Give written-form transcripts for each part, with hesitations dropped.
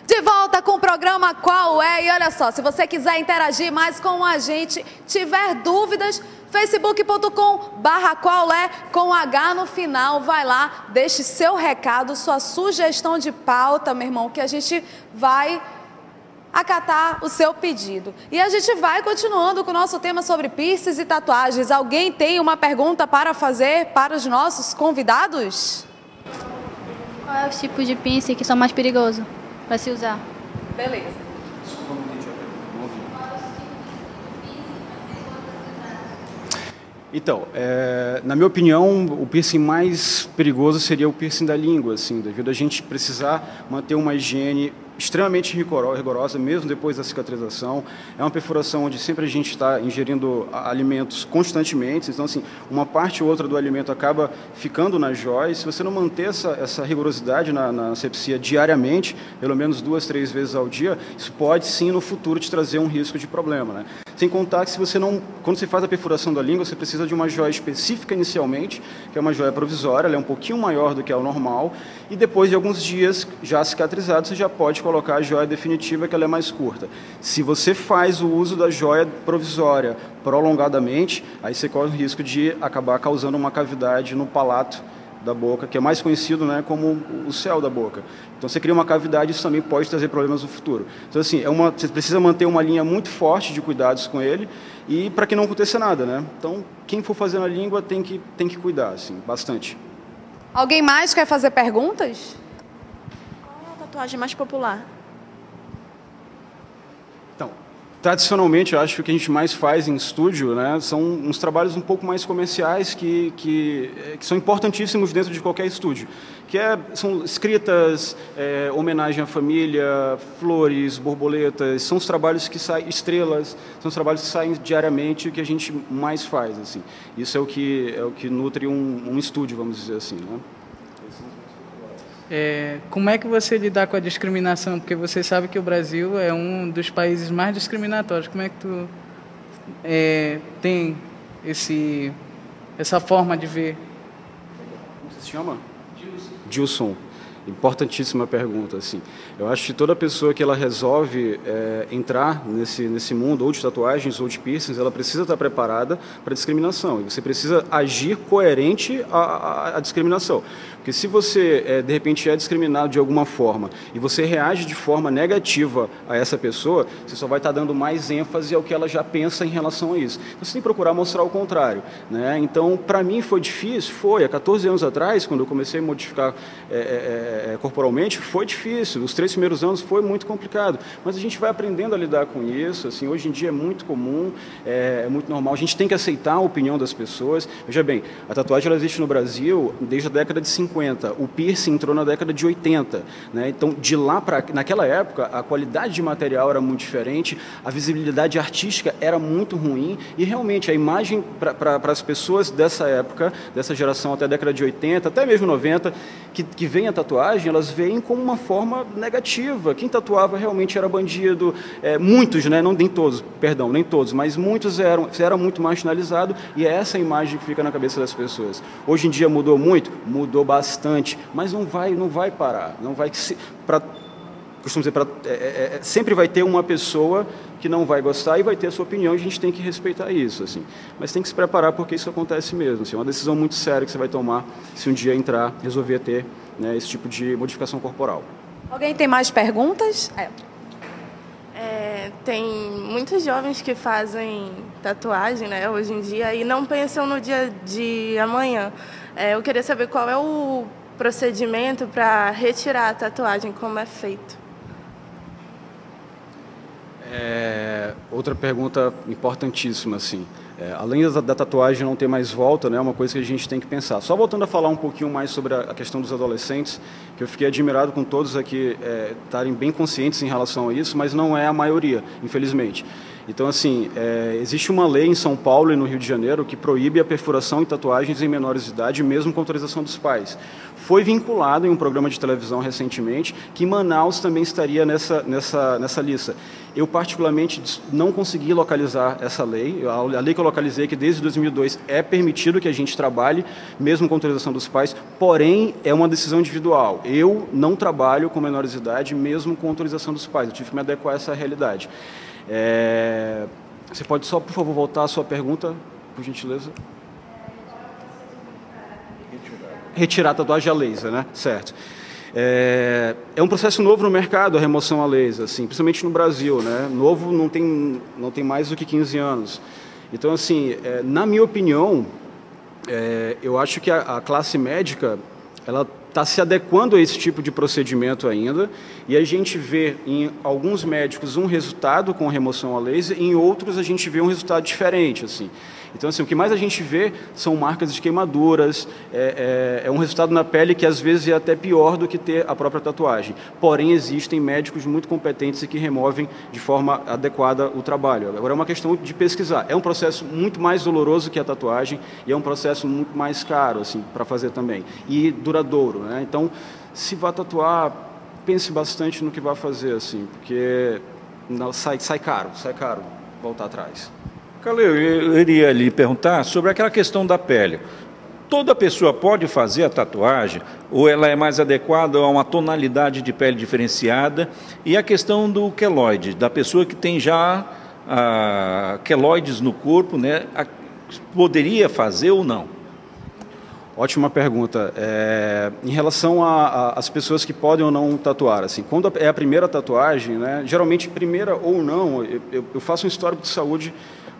De volta com o programa Qual é? E olha só, se você quiser interagir mais com a gente, tiver dúvidas, facebook.com/qual é com H no final, vai lá, deixe seu recado, sua sugestão de pauta, meu irmão, que a gente vai acatar o seu pedido. E a gente vai continuando com o nosso tema sobre piercings e tatuagens. Alguém tem uma pergunta para fazer para os nossos convidados? Qual é o tipo de piercing que são mais perigosos para se usar? Beleza. Desculpa, não entendi a pergunta. Então, na minha opinião, o piercing mais perigoso seria o piercing da língua, assim, devido a gente precisar manter uma higiene extremamente rigorosa, mesmo depois da cicatrização. É uma perfuração onde sempre a gente está ingerindo alimentos constantemente, então, assim, uma parte ou outra do alimento acaba ficando nas joias. Se você não manter essa rigorosidade na asepsia diariamente, pelo menos 2, 3 vezes ao dia, isso pode, sim, no futuro te trazer um risco de problema, né? Sem contar que se você não, quando você faz a perfuração da língua, você precisa de uma joia específica inicialmente, que é uma joia provisória, ela é um pouquinho maior do que o normal, e depois de alguns dias já cicatrizado, você já pode colocar a joia definitiva, que ela é mais curta. Se você faz o uso da joia provisória prolongadamente, aí você corre o risco de acabar causando uma cavidade no palato da boca, que é mais conhecido, né, como o céu da boca. Então você cria uma cavidade, isso também pode trazer problemas no futuro. Então assim, você precisa manter uma linha muito forte de cuidados com ele e para que não aconteça nada, né? Então quem for fazer na língua tem que cuidar, assim, bastante. Alguém mais quer fazer perguntas? Qual é a tatuagem mais popular? Então, tradicionalmente, eu acho que o que a gente mais faz em estúdio, né, são uns trabalhos um pouco mais comerciais que são importantíssimos dentro de qualquer estúdio, são escritas, homenagem à família, flores, borboletas, são os trabalhos que saem, estrelas, são os trabalhos que saem diariamente e que a gente mais faz, assim. Isso é o que nutre um estúdio, vamos dizer assim, né? Como é que você lidar com a discriminação? Porque você sabe que o Brasil é um dos países mais discriminatórios. Como é que tu tem essa forma de ver? Como você se chama? Gilson. Importantíssima pergunta, assim. Eu acho que toda pessoa que ela resolve entrar nesse mundo, ou de tatuagens ou de piercings, ela precisa estar preparada para a discriminação. E você precisa agir coerente à discriminação. Porque se você, de repente, é discriminado de alguma forma e você reage de forma negativa a essa pessoa, você só vai estar dando mais ênfase ao que ela já pensa em relação a isso. Então, você tem que procurar mostrar o contrário, né? Então, para mim foi difícil, há 14 anos atrás, quando eu comecei a modificar corporalmente, foi difícil. Os 3 primeiros anos foi muito complicado, mas a gente vai aprendendo a lidar com isso. Assim, hoje em dia é muito comum, é muito normal. A gente tem que aceitar a opinião das pessoas. Veja bem, a tatuagem ela existe no Brasil desde a década de 50. O piercing entrou na década de 80. Né? Então, de lá para naquela época, a qualidade de material era muito diferente, a visibilidade artística era muito ruim e realmente a imagem para as pessoas dessa época, dessa geração até a década de 80, até mesmo 90, que veem a tatuagem, elas veem como uma forma negativa. Quem tatuava realmente era bandido. Muitos, né? Nem todos, perdão, nem todos, mas muitos era muito marginalizado e é essa a imagem que fica na cabeça das pessoas. Hoje em dia mudou muito? Mudou bastante, mas não vai parar. Não vai costumo dizer, sempre vai ter uma pessoa que não vai gostar e vai ter a sua opinião, e a gente tem que respeitar isso, assim. Mas tem que se preparar porque isso acontece mesmo, assim, é uma decisão muito séria que você vai tomar se um dia resolver ter, né, esse tipo de modificação corporal. Alguém tem mais perguntas? Tem muitos jovens que fazem tatuagem, né, hoje em dia e não pensam no dia de amanhã. Eu queria saber qual é o procedimento para retirar a tatuagem, como é feito. Outra pergunta importantíssima, assim. Além da tatuagem não ter mais volta, né, é uma coisa que a gente tem que pensar. Só voltando a falar um pouquinho mais sobre a questão dos adolescentes, que eu fiquei admirado com todos aqui estarem bem conscientes em relação a isso, mas não é a maioria, infelizmente. Então, assim, existe uma lei em São Paulo e no Rio de Janeiro que proíbe a perfuração e tatuagens em menores de idade, mesmo com autorização dos pais. Foi vinculado em um programa de televisão recentemente que Manaus também estaria nessa lista. Eu, particularmente, não consegui localizar essa lei. A lei que eu localizei, que desde 2002 é permitido que a gente trabalhe, mesmo com autorização dos pais, porém, é uma decisão individual. Eu não trabalho com menores de idade, mesmo com autorização dos pais. Eu tive que me adequar a essa realidade. Você pode só, por favor, voltar à sua pergunta, por gentileza? Retirar a tatuagem a laser, né? Certo. É um processo novo no mercado, a remoção a laser, assim, principalmente no Brasil, né? Novo não tem mais do que 15 anos. Então, assim, na minha opinião, eu acho que a classe médica, ela está se adequando a esse tipo de procedimento ainda, e a gente vê em alguns médicos um resultado com remoção a laser, e em outros a gente vê um resultado diferente, assim. Então, assim, o que mais a gente vê são marcas de queimaduras, um resultado na pele que às vezes é até pior do que ter a própria tatuagem. Porém, existem médicos muito competentes e que removem de forma adequada o trabalho. Agora, é uma questão de pesquisar. É um processo muito mais doloroso que a tatuagem e é um processo muito mais caro, assim, para fazer também. E duradouro, né? Então, se vai tatuar, pense bastante no que vai fazer, assim, porque sai caro voltar atrás. Calil, eu iria lhe perguntar sobre aquela questão da pele. Toda pessoa pode fazer a tatuagem ou ela é mais adequada a uma tonalidade de pele diferenciada? E a questão do queloide, da pessoa que tem já queloides no corpo, né, poderia fazer ou não? Ótima pergunta. Em relação às pessoas que podem ou não tatuar, assim, quando é a primeira tatuagem, né, geralmente primeira ou não, eu faço um histórico de saúde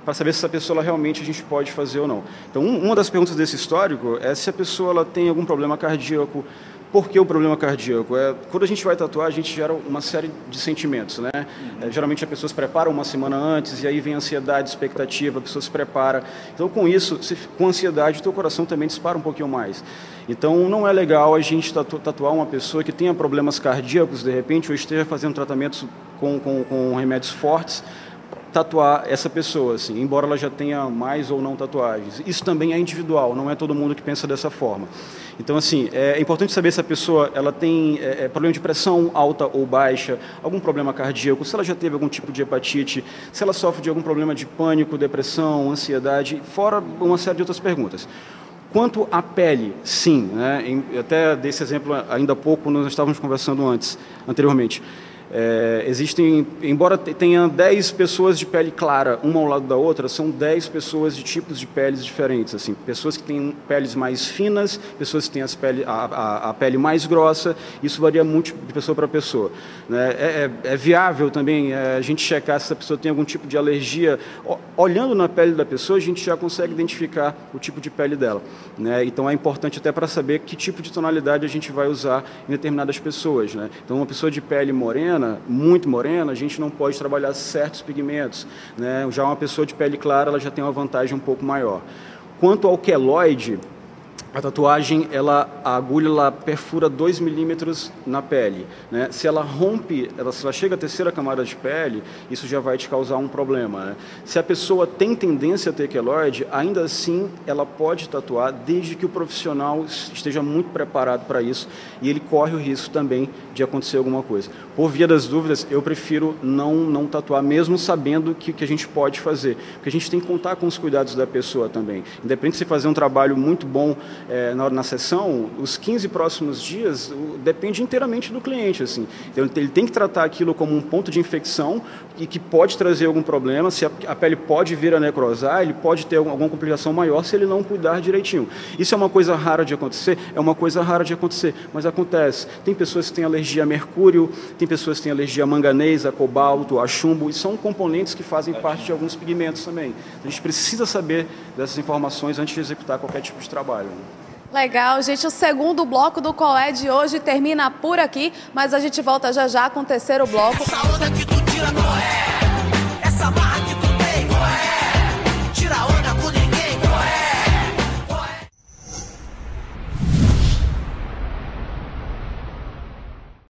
para saber se essa pessoa realmente a gente pode fazer ou não. Então, uma das perguntas desse histórico é se a pessoa ela tem algum problema cardíaco. Por que o problema cardíaco? Quando a gente vai tatuar, a gente gera uma série de sentimentos, né? Geralmente a pessoa se prepara uma semana antes e aí vem ansiedade, expectativa, a pessoa se prepara. Então, com isso, com ansiedade, o teu coração também dispara um pouquinho mais. Então, não é legal a gente tatuar uma pessoa que tenha problemas cardíacos, de repente, ou esteja fazendo tratamentos com remédios fortes, tatuar essa pessoa, assim, embora ela já tenha mais ou não tatuagens. Isso também é individual, não é todo mundo que pensa dessa forma. Então, assim, é importante saber se a pessoa ela tem problema de pressão alta ou baixa, algum problema cardíaco, se ela já teve algum tipo de hepatite, se ela sofre de algum problema de pânico, depressão, ansiedade, fora uma série de outras perguntas. Quanto à pele, sim, né? Até desse exemplo ainda há pouco, nós estávamos conversando anteriormente. Existem, embora tenha 10 pessoas de pele clara, uma ao lado da outra, são 10 pessoas de tipos de peles diferentes, assim, pessoas que têm peles mais finas, pessoas que têm a pele mais grossa, isso varia muito de pessoa para pessoa, né? É viável também a gente checar se essa pessoa tem algum tipo de alergia. Olhando na pele da pessoa, a gente já consegue identificar o tipo de pele dela, né? Então é importante até para saber que tipo de tonalidade a gente vai usar em determinadas pessoas, né? Então uma pessoa de pele morena, muito morena, a gente não pode trabalhar certos pigmentos, né? Já uma pessoa de pele clara, ela já tem uma vantagem um pouco maior. Quanto ao queloide, a tatuagem, a agulha ela perfura 2 milímetros na pele, né? Se ela rompe, se ela chega à terceira camada de pele, isso já vai te causar um problema, né? Se a pessoa tem tendência a ter queloide, ainda assim ela pode tatuar desde que o profissional esteja muito preparado para isso e ele corre o risco também de acontecer alguma coisa. Por via das dúvidas, eu prefiro não tatuar, mesmo sabendo que a gente pode fazer, porque a gente tem que contar com os cuidados da pessoa também. Independente de você fazer um trabalho muito bom na sessão, os 15 próximos dias depende inteiramente do cliente, assim. Então, ele tem que tratar aquilo como um ponto de infecção e que pode trazer algum problema. Se a pele pode vir a necrosar, ele pode ter alguma complicação maior se ele não cuidar direitinho. Isso é uma coisa rara de acontecer? É uma coisa rara de acontecer, mas acontece. Tem pessoas que têm alergia a mercúrio, tem pessoas que têm alergia a manganês, a cobalto, a chumbo, e são componentes que fazem parte de alguns pigmentos também. A gente precisa saber dessas informações antes de executar qualquer tipo de trabalho, né? Legal, gente. O segundo bloco do Colé de hoje termina por aqui, mas a gente volta já já com o terceiro bloco.